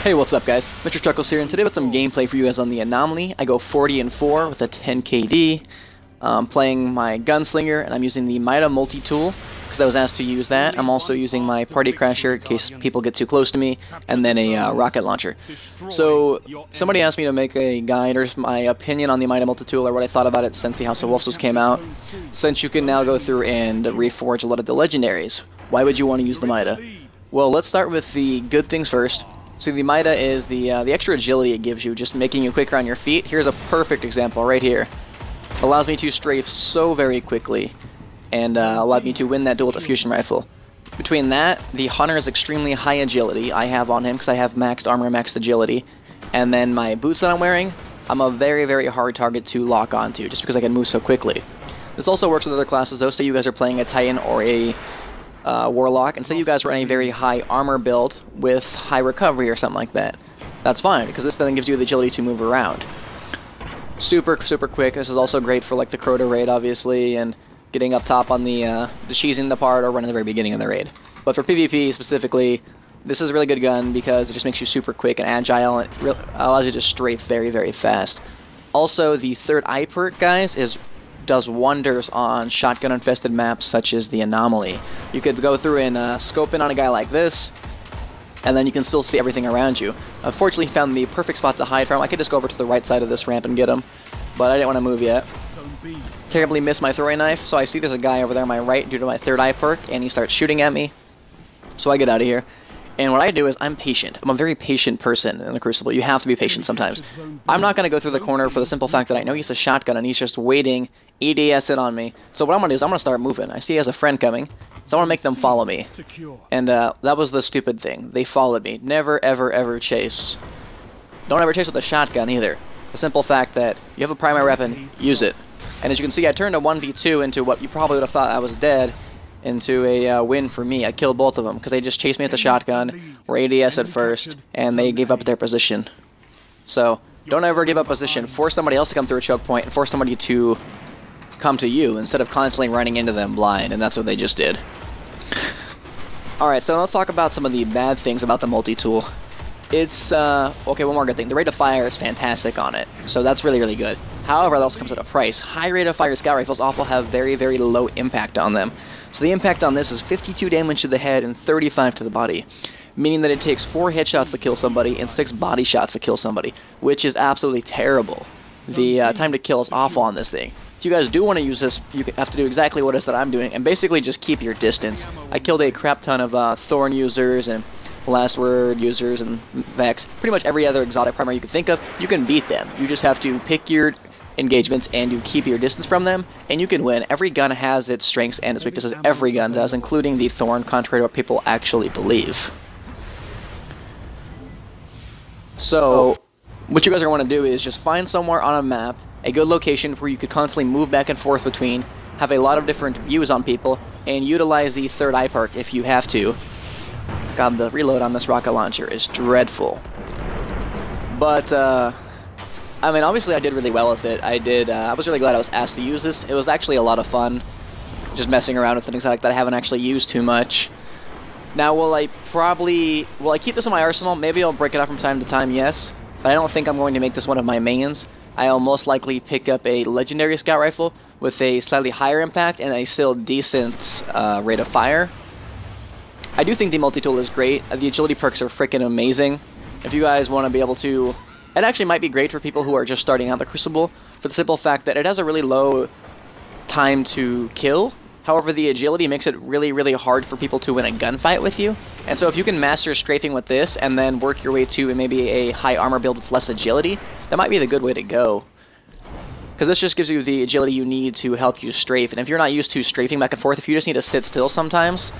Hey, what's up guys? Mr. Chuckles here, and today with some gameplay for you guys on the Anomaly. I go 40-4 with a 10 KD, playing my gunslinger, and I'm using the Mida multi-tool, because I was asked to use that. I'm also using my party crasher in case people get too close to me, and then a rocket launcher. So, somebody asked me to make a guide, or my opinion on the Mida multi-tool, or what I thought about it since the House of Wolves came out, since you can now go through and reforge a lot of the legendaries. Why would you want to use the Mida? Well, let's start with the good things first. So the Mida is the extra agility it gives you, just making you quicker on your feet. Here's a perfect example right here. Allows me to strafe so very quickly, and allowed me to win that duel with a fusion rifle. Between that, the Hunter is extremely high agility. I have on him because I have maxed armor, maxed agility. And then my boots that I'm wearing, I'm a very, very hard target to lock onto, just because I can move so quickly. This also works with other classes though. Say you guys are playing a Titan or a Warlock, and say you guys run a very high armor build with high recovery or something like that. That's fine, because this then gives you the agility to move around. Super quick. This is also great for like the Crota raid, obviously, and getting up top on the cheesing the part or running the very beginning of the raid. But for PvP specifically, this is a really good gun because it just makes you super quick and agile, and it allows you to strafe very, very fast. Also, the third eye perk, guys, does wonders on shotgun-infested maps such as the Anomaly. You could go through and scope in on a guy like this, and then you can still see everything around you. Unfortunately, he found the perfect spot to hide from. I could just go over to the right side of this ramp and get him, but I didn't want to move yet. Terribly missed my throwing knife, so I see there's a guy over there on my right due to my third eye perk, and he starts shooting at me. So I get out of here. And what I do is I'm patient. I'm a very patient person in the Crucible. You have to be patient sometimes. I'm not going to go through the corner for the simple fact that I know he's a shotgun and he's just waiting, EDS it on me. So what I'm going to do is I'm going to start moving. I see he has a friend coming, so I want to make them follow me. And that was the stupid thing. They followed me. Never, ever chase. Don't ever chase with a shotgun either. The simple fact that you have a primary weapon, use it. And as you can see, I turned a 1v2 into what you probably would have thought I was dead, into a win for me. I killed both of them because they just chased me with the shotgun, were ADS at first, and they gave up their position. So, don't ever give up position. Force somebody else to come through a choke point, and force somebody to come to you instead of constantly running into them blind, and that's what they just did. Alright, so let's talk about some of the bad things about the multi-tool. It's, okay, one more good thing. The rate of fire is fantastic on it, so that's really, really good. However, that also comes at a price. High rate of fire scout rifles also have very, very low impact on them. So the impact on this is 52 damage to the head and 35 to the body, meaning that it takes 4 headshots to kill somebody and 6 body shots to kill somebody, which is absolutely terrible. The time to kill is awful on this thing. If you guys do want to use this, you have to do exactly what it is that I'm doing, and basically just keep your distance. I killed a crap ton of Thorn users and Last Word users and Vex. Pretty much every other exotic primary you can think of, you can beat them. You just have to pick your engagements and you keep your distance from them, and you can win. Every gun has its strengths and its weaknesses. Every gun does, including the Thorn, contrary to what people actually believe. So, what you guys are going to want to do is just find somewhere on a map, a good location where you could constantly move back and forth between, have a lot of different views on people, and utilize the third eye perk if you have to. God, the reload on this rocket launcher is dreadful. But, I mean, obviously I did really well with it. I was really glad I was asked to use this. It was actually a lot of fun, just messing around with things like that I haven't actually used too much. Now, will I keep this in my arsenal? Maybe I'll break it up from time to time, yes. But I don't think I'm going to make this one of my mains. I'll most likely pick up a legendary scout rifle with a slightly higher impact and a still decent rate of fire. I do think the multi-tool is great. The agility perks are freaking amazing. If you guys want to be able to... It actually might be great for people who are just starting out the Crucible, for the simple fact that it has a really low time to kill. However, the agility makes it really, really hard for people to win a gunfight with you. And so if you can master strafing with this, and then work your way to maybe a high armor build with less agility, that might be the good way to go. Because this just gives you the agility you need to help you strafe. And if you're not used to strafing back and forth, if you just need to sit still sometimes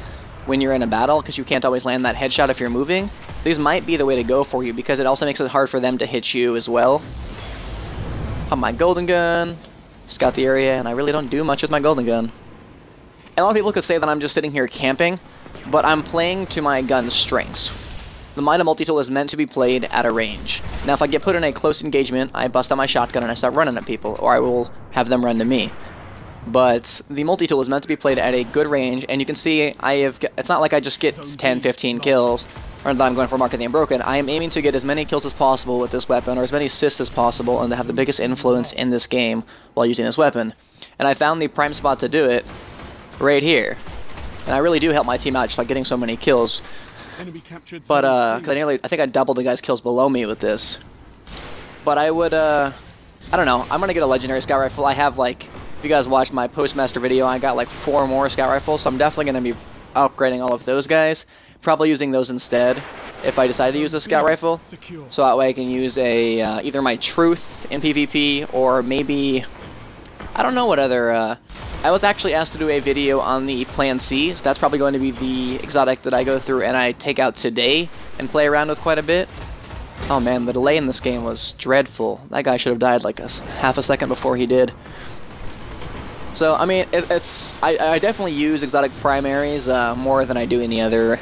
when you're in a battle, because you can't always land that headshot if you're moving, these might be the way to go for you, because it also makes it hard for them to hit you as well. On my golden gun, scout the area, and I really don't do much with my golden gun. And a lot of people could say that I'm just sitting here camping, but I'm playing to my gun's strengths. The Mida multi-tool is meant to be played at a range. Now if I get put in a close engagement, I bust out my shotgun and I start running at people, or I will have them run to me. But the multi-tool is meant to be played at a good range, and you can see it's not like I just get 10, 15 kills. or that I'm going for Mark of the Unbroken, I am aiming to get as many kills as possible with this weapon, or as many assists as possible, and to have the biggest influence in this game while using this weapon. And I found the prime spot to do it right here. And I really do help my team out just by getting so many kills. But, because I think I doubled the guy's kills below me with this. But I would, I don't know, I'm gonna get a legendary scout rifle. I have, like, if you guys watched my Postmaster video, I got like 4 more scout rifles, so I'm definitely gonna be upgrading all of those guys. Probably using those instead if I decide to use a scout rifle. So that way I can use a, either my Truth in PvP, or maybe, I don't know what other, I was actually asked to do a video on the Plan C, so that's probably going to be the exotic that I go through and I take out today and play around with quite a bit. Oh man, the delay in this game was dreadful. That guy should have died like half a second before he did. So, I mean, I definitely use exotic primaries more than I do any other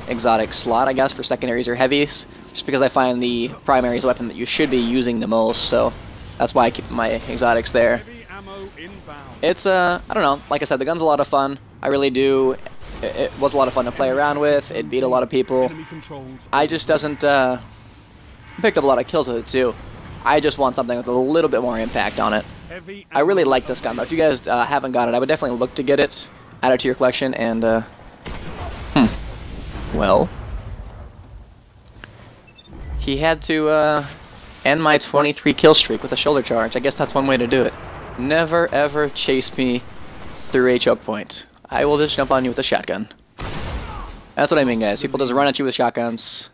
exotic slot, I guess, for secondaries or heavies, just because I find the primary is a weapon that you should be using the most, so that's why I keep my exotics there. It's, I don't know, like I said, the gun's a lot of fun. I really do. It was a lot of fun to play around with. It beat a lot of people. I just doesn't, picked up a lot of kills with it too. I just want something with a little bit more impact on it. I really like this gun, but if you guys haven't got it, I would definitely look to get it, add it to your collection, and, well, he had to, end my 23 kill streak with a shoulder charge. I guess that's one way to do it. Never ever chase me through a choke point. I will just jump on you with a shotgun. That's what I mean, guys. People just run at you with shotguns.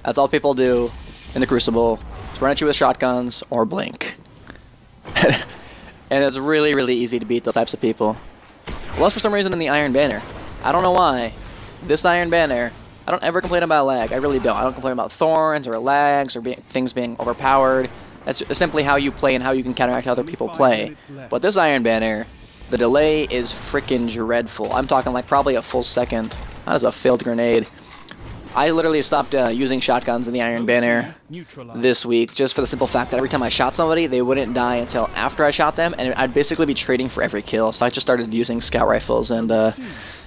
That's all people do in the Crucible. Just run at you with shotguns or blink. And it's really, really easy to beat those types of people. Unless for some reason in the Iron Banner. I don't know why. This Iron Banner, I don't ever complain about lag. I really don't. I don't complain about thorns or lags or things being overpowered. That's simply how you play and how you can counteract how other people play. But this Iron Banner, the delay is freaking dreadful. I'm talking like probably a full second. That is a failed grenade. I literally stopped using shotguns in the Iron Banner this week just for the simple fact that every time I shot somebody, they wouldn't die until after I shot them, and I'd basically be trading for every kill. So I just started using scout rifles and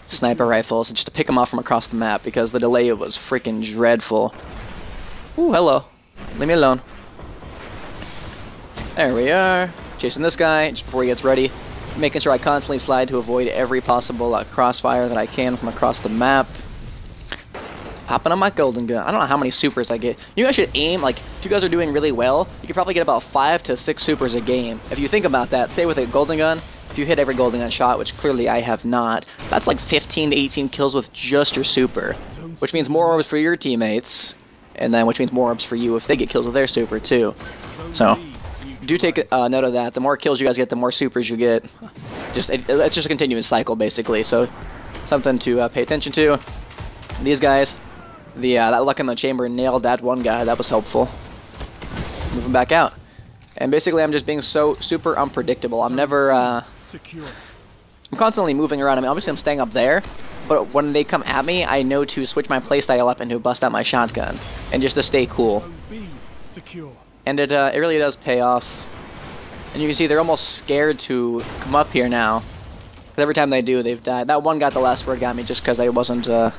sniper rifles just to pick them off from across the map because the delay was freaking dreadful. Ooh, hello. Leave me alone. There we are. Chasing this guy just before he gets ready. Making sure I constantly slide to avoid every possible crossfire that I can from across the map. Hopping on my golden gun. I don't know how many supers I get. You guys should aim, like, if you guys are doing really well, you could probably get about 5 to 6 supers a game. If you think about that, say with a golden gun, if you hit every golden gun shot, which clearly I have not, that's like 15 to 18 kills with just your super. Which means more orbs for your teammates, and then which means more orbs for you if they get kills with their super too. So, do take note of that. The more kills you guys get, the more supers you get. It's just a continuous cycle, basically. So, something to pay attention to. These guys, that luck in the chamber nailed that one guy. That was helpful. Moving back out. And basically, I'm just being so super unpredictable. I'm never, I'm constantly moving around. I mean, obviously I'm staying up there, but when they come at me, I know to switch my playstyle up and to bust out my shotgun, and just to stay cool. And it really does pay off. And you can see they're almost scared to come up here now. Because every time they do, they've died. That one got the last word, got me just because I wasn't, that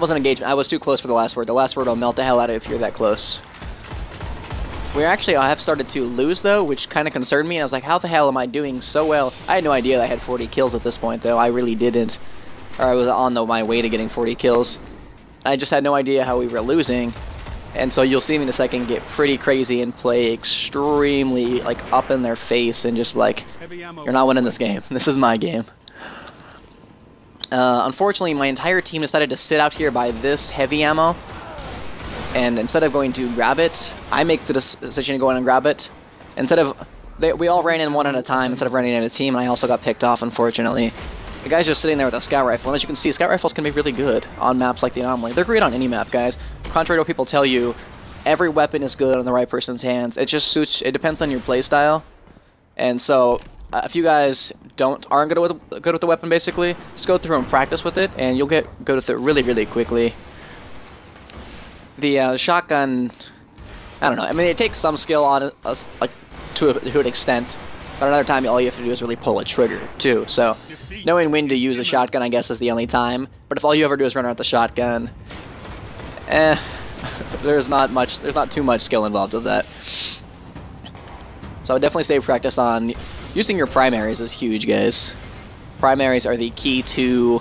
wasn't engagement. I was too close for the last word. The last word will melt the hell out of you if you're that close. I have started to lose, though, which kind of concerned me. I was like, how the hell am I doing so well? I had no idea that I had 40 kills at this point, though. I really didn't. Or I was on my way to getting 40 kills. I just had no idea how we were losing. And so you'll see me in a second get pretty crazy and play extremely, like, up in their face and just like, you're not winning this game. This is my game. Unfortunately, my entire team decided to sit out here by this heavy ammo. And instead of going to grab it, I make the decision to go in and grab it. We all ran in one at a time instead of running in a team, and I also got picked off, unfortunately. The guy's just sitting there with a scout rifle, and as you can see, scout rifles can be really good on maps like the Anomaly. They're great on any map, guys. Contrary to what people tell you, every weapon is good on the right person's hands. It just suits, it depends on your playstyle. And so, if you guys aren't good with the weapon, basically, just go through and practice with it, and you'll get good with it really, really quickly. The shotgun, I don't know. I mean, it takes some skill on it, like to an extent. But another time, all you have to do is really pull a trigger, too. So, knowing when to use a shotgun, I guess, is the only time. But if all you ever do is run around with the shotgun, there's not too much skill involved with that. So I would definitely say practice on using your primaries is huge, guys. Primaries are the key to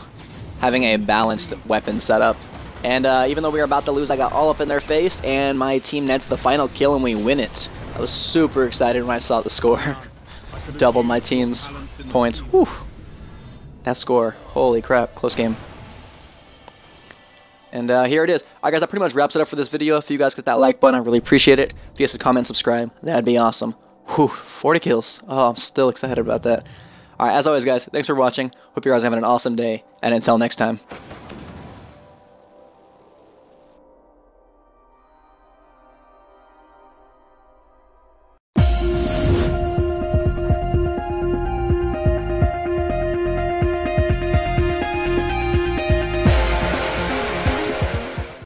having a balanced weapon setup. And even though we were about to lose, I got all up in their face, and my team nets the final kill, and we win it. I was super excited when I saw the score. Doubled my team's points. Whew. That score. Holy crap. Close game. And here it is. Alright guys, that pretty much wraps it up for this video. If you guys hit that like button, I really appreciate it. If you guys could comment, subscribe, that'd be awesome. Whew, 40 kills. Oh, I'm still excited about that. Alright, as always guys, thanks for watching. Hope you guys are having an awesome day, and until next time.